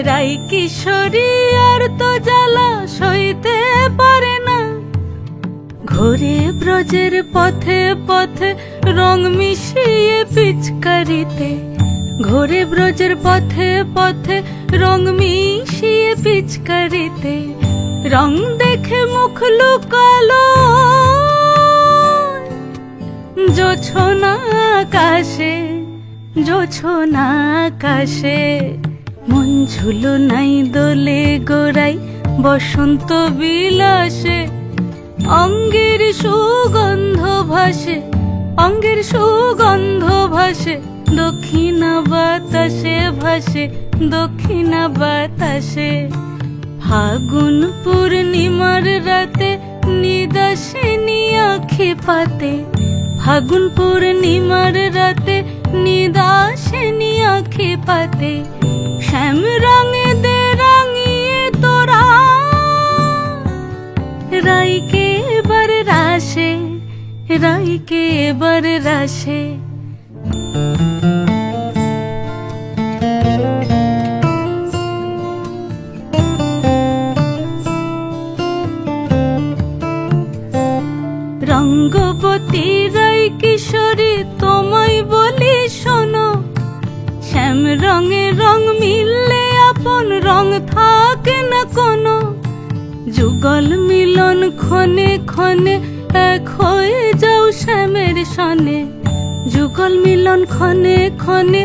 রাই কিশোরী আর তো জ্বালা সইতে পারে না। ঘোরে ব্রজের পথে পথে রং মিশিয়ে পিচকারিতে, ঘোরে ব্রজের পথে পথে রং মিশিয়ে পিচকারিতে। রং দেখে মুখ লুকালো জোছনা আকাশে, জোছনা আকাশে। মন ঝুলো নাই দোলে গোড়াই বসন্ত বিলাসে। অঙ্গের সুগন্ধ ভাসে, অঙ্গের সুগন্ধ ভাসে, দক্ষিণা বাতাসে ভাসে, দক্ষিণা বাতাসে। ফাগুন পূর্ণিমার রাতে নিদাসিনী আঁখি পাতে, ফাগুন পূর্ণিমার রাতে নিদাসিনী আঁখি পাতে। শ্যাম রঙে দে রাঙিয়ে তোরা রাইকে এবার রাশে, রাইকে এবার রাশে। রঙ্গবতী রাই কিশোরী তোমায় বলি শোনো, শ্যাম রঙে রং মিললে আপন রং থাকে না কোনো। যুগল মিলন ক্ষণে ক্ষণে এক হয়ে যাও শ্যামের সনে, যুগল মিলন ক্ষণে ক্ষণে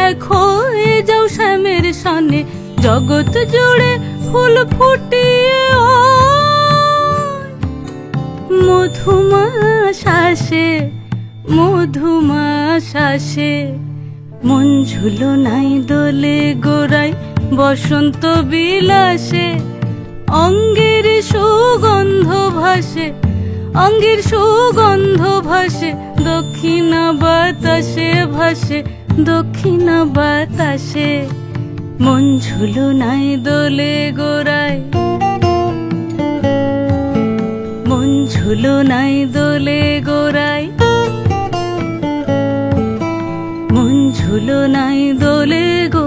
এক হয়ে যাও শ্যামের সনে। জগৎ জুড়ে ফুল ফুটিয়ে ও মধুমাশাসে, মধুমাশাসে। মন ঝুলো নাই দোলে গোড়াই বসন্ত বিলাসে। অঙ্গের সুগন্ধ ভাসে, অঙ্গের সুগন্ধ ভাসে, দক্ষিণা বাতাসে ভাসে, দক্ষিণা বাতাসে। মন ঝুলো নাই দোলে গোড়াই, মন ঝুলো নাই দোলে গোড়াই, মন ঝুলো নাই দোলে গোড়াই।